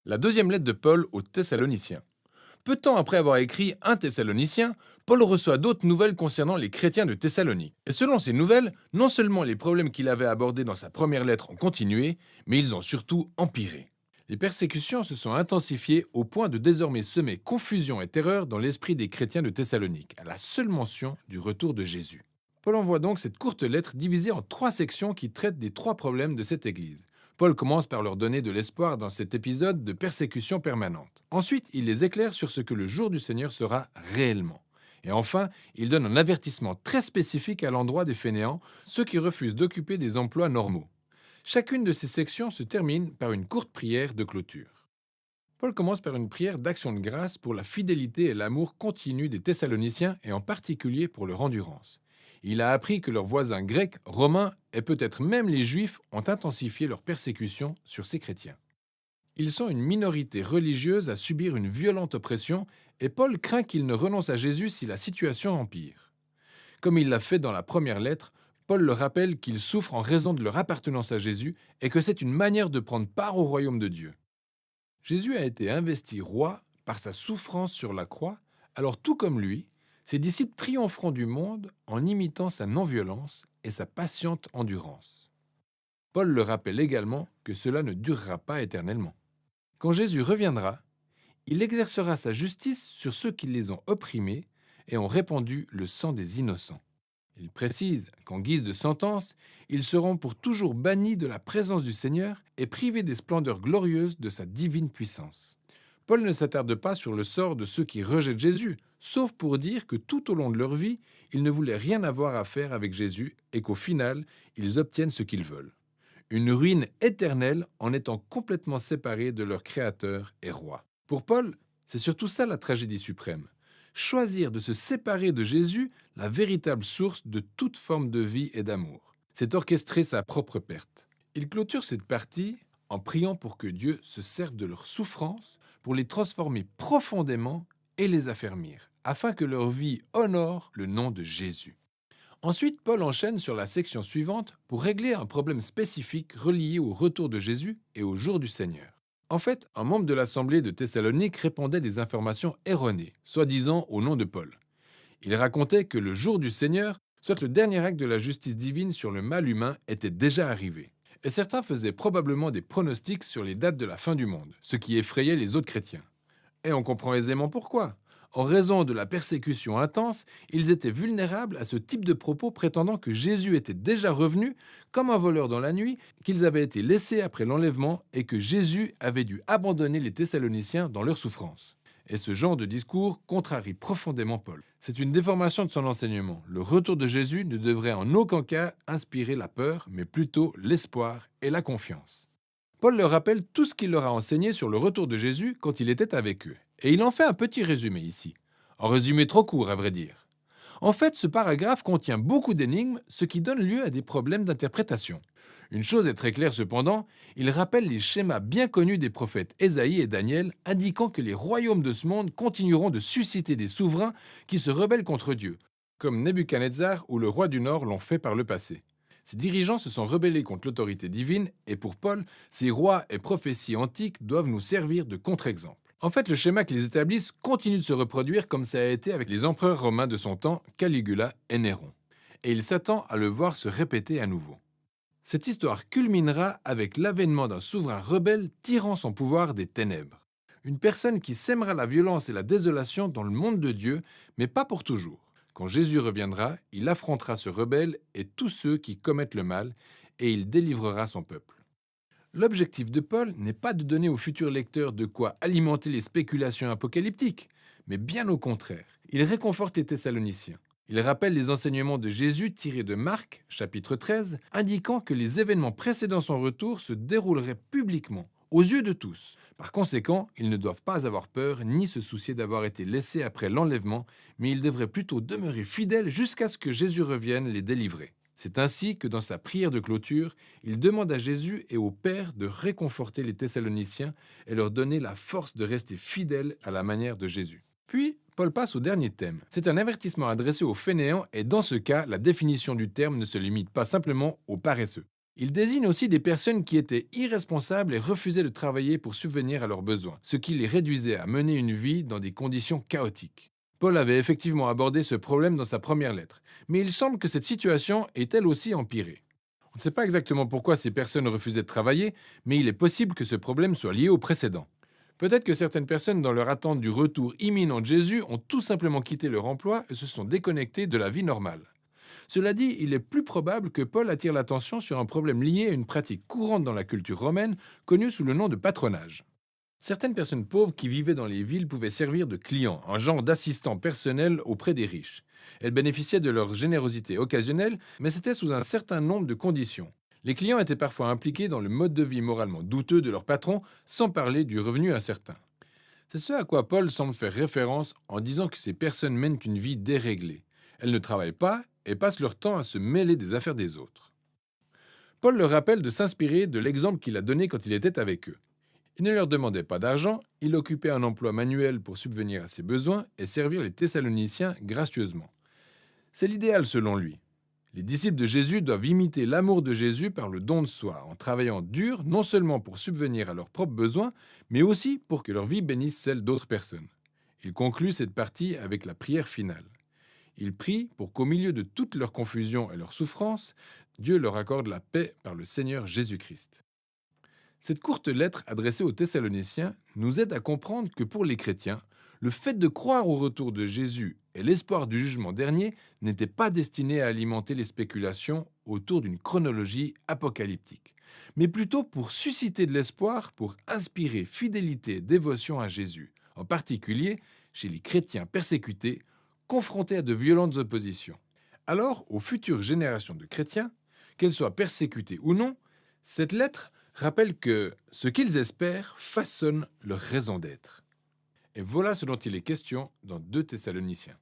La deuxième lettre de Paul aux Thessaloniciens. Peu de temps après avoir écrit un Thessalonicien, Paul reçoit d'autres nouvelles concernant les chrétiens de Thessalonique. Et selon ces nouvelles, non seulement les problèmes qu'il avait abordés dans sa première lettre ont continué, mais ils ont surtout empiré. Les persécutions se sont intensifiées au point de désormais semer confusion et terreur dans l'esprit des chrétiens de Thessalonique, à la seule mention du retour de Jésus. Paul envoie donc cette courte lettre divisée en trois sections qui traitent des trois problèmes de cette Église. Paul commence par leur donner de l'espoir dans cet épisode de persécution permanente. Ensuite, il les éclaire sur ce que le jour du Seigneur sera réellement. Et enfin, il donne un avertissement très spécifique à l'endroit des fainéants, ceux qui refusent d'occuper des emplois normaux. Chacune de ces sections se termine par une courte prière de clôture. Paul commence par une prière d'action de grâce pour la fidélité et l'amour continu des Thessaloniciens et en particulier pour leur endurance. Il a appris que leurs voisins grecs, romains et peut-être même les juifs ont intensifié leur persécution sur ces chrétiens. Ils sont une minorité religieuse à subir une violente oppression et Paul craint qu'ils ne renoncent à Jésus si la situation empire. Comme il l'a fait dans la première lettre, Paul leur rappelle qu'ils souffrent en raison de leur appartenance à Jésus et que c'est une manière de prendre part au royaume de Dieu. Jésus a été investi roi par sa souffrance sur la croix, alors tout comme lui, ses disciples triompheront du monde en imitant sa non-violence et sa patiente endurance. Paul le rappelle également que cela ne durera pas éternellement. Quand Jésus reviendra, il exercera sa justice sur ceux qui les ont opprimés et ont répandu le sang des innocents. Il précise qu'en guise de sentence, ils seront pour toujours bannis de la présence du Seigneur et privés des splendeurs glorieuses de sa divine puissance. Paul ne s'attarde pas sur le sort de ceux qui rejettent Jésus, sauf pour dire que tout au long de leur vie, ils ne voulaient rien avoir à faire avec Jésus et qu'au final, ils obtiennent ce qu'ils veulent. Une ruine éternelle en étant complètement séparés de leur Créateur et Roi. Pour Paul, c'est surtout ça la tragédie suprême. Choisir de se séparer de Jésus, la véritable source de toute forme de vie et d'amour. C'est orchestrer sa propre perte. Il clôture cette partie en priant pour que Dieu se serve de leur souffrance pour les transformer profondément et les affermir, afin que leur vie honore le nom de Jésus. Ensuite, Paul enchaîne sur la section suivante pour régler un problème spécifique relié au retour de Jésus et au jour du Seigneur. En fait, un membre de l'Assemblée de Thessalonique répandait des informations erronées, soi-disant au nom de Paul. Il racontait que le jour du Seigneur, soit le dernier acte de la justice divine sur le mal humain, était déjà arrivé. Et certains faisaient probablement des pronostics sur les dates de la fin du monde, ce qui effrayait les autres chrétiens. Et on comprend aisément pourquoi. En raison de la persécution intense, ils étaient vulnérables à ce type de propos prétendant que Jésus était déjà revenu comme un voleur dans la nuit, qu'ils avaient été laissés après l'enlèvement et que Jésus avait dû abandonner les Thessaloniciens dans leur souffrance. Et ce genre de discours contrarie profondément Paul. C'est une déformation de son enseignement. Le retour de Jésus ne devrait en aucun cas inspirer la peur, mais plutôt l'espoir et la confiance. Paul leur rappelle tout ce qu'il leur a enseigné sur le retour de Jésus quand il était avec eux. Et il en fait un petit résumé ici. Un résumé trop court, à vrai dire. En fait, ce paragraphe contient beaucoup d'énigmes, ce qui donne lieu à des problèmes d'interprétation. Une chose est très claire cependant, il rappelle les schémas bien connus des prophètes Ésaïe et Daniel, indiquant que les royaumes de ce monde continueront de susciter des souverains qui se rebellent contre Dieu, comme Nebuchadnezzar ou le roi du Nord l'ont fait par le passé. Ces dirigeants se sont rebellés contre l'autorité divine et pour Paul, ces rois et prophéties antiques doivent nous servir de contre-exemple. En fait, le schéma qu'ils établissent continue de se reproduire comme ça a été avec les empereurs romains de son temps, Caligula et Néron. Et il s'attend à le voir se répéter à nouveau. Cette histoire culminera avec l'avènement d'un souverain rebelle tirant son pouvoir des ténèbres. Une personne qui sèmera la violence et la désolation dans le monde de Dieu, mais pas pour toujours. Quand Jésus reviendra, il affrontera ce rebelle et tous ceux qui commettent le mal, et il délivrera son peuple. L'objectif de Paul n'est pas de donner aux futurs lecteurs de quoi alimenter les spéculations apocalyptiques, mais bien au contraire. Il réconforte les Thessaloniciens. Il rappelle les enseignements de Jésus tirés de Marc, chapitre 13, indiquant que les événements précédant son retour se dérouleraient publiquement, aux yeux de tous. Par conséquent, ils ne doivent pas avoir peur ni se soucier d'avoir été laissés après l'enlèvement, mais ils devraient plutôt demeurer fidèles jusqu'à ce que Jésus revienne les délivrer. C'est ainsi que dans sa prière de clôture, il demande à Jésus et au Père de réconforter les Thessaloniciens et leur donner la force de rester fidèles à la manière de Jésus. Puis, Paul passe au dernier thème. C'est un avertissement adressé aux fainéants et dans ce cas, la définition du terme ne se limite pas simplement aux paresseux. Il désigne aussi des personnes qui étaient irresponsables et refusaient de travailler pour subvenir à leurs besoins, ce qui les réduisait à mener une vie dans des conditions chaotiques. Paul avait effectivement abordé ce problème dans sa première lettre, mais il semble que cette situation est elle aussi empirée. On ne sait pas exactement pourquoi ces personnes refusaient de travailler, mais il est possible que ce problème soit lié au précédent. Peut-être que certaines personnes, dans leur attente du retour imminent de Jésus, ont tout simplement quitté leur emploi et se sont déconnectées de la vie normale. Cela dit, il est plus probable que Paul attire l'attention sur un problème lié à une pratique courante dans la culture romaine, connue sous le nom de patronage. Certaines personnes pauvres qui vivaient dans les villes pouvaient servir de clients, un genre d'assistants personnels auprès des riches. Elles bénéficiaient de leur générosité occasionnelle, mais c'était sous un certain nombre de conditions. Les clients étaient parfois impliqués dans le mode de vie moralement douteux de leur patron, sans parler du revenu incertain. C'est ce à quoi Paul semble faire référence en disant que ces personnes mènent une vie déréglée. Elles ne travaillent pas et passent leur temps à se mêler des affaires des autres. Paul leur rappelle de s'inspirer de l'exemple qu'il a donné quand il était avec eux. Il ne leur demandait pas d'argent, il occupait un emploi manuel pour subvenir à ses besoins et servir les Thessaloniciens gracieusement. C'est l'idéal selon lui. Les disciples de Jésus doivent imiter l'amour de Jésus par le don de soi, en travaillant dur non seulement pour subvenir à leurs propres besoins, mais aussi pour que leur vie bénisse celle d'autres personnes. Il conclut cette partie avec la prière finale. Il prie pour qu'au milieu de toute leur confusion et leur souffrance, Dieu leur accorde la paix par le Seigneur Jésus-Christ. Cette courte lettre adressée aux Thessaloniciens nous aide à comprendre que pour les chrétiens, le fait de croire au retour de Jésus et l'espoir du jugement dernier n'étaient pas destinés à alimenter les spéculations autour d'une chronologie apocalyptique, mais plutôt pour susciter de l'espoir, pour inspirer fidélité et dévotion à Jésus, en particulier chez les chrétiens persécutés, confrontés à de violentes oppositions. Alors, aux futures générations de chrétiens, qu'elles soient persécutées ou non, cette lettre rappelle que ce qu'ils espèrent façonne leur raison d'être. Et voilà ce dont il est question dans 2 Thessaloniciens.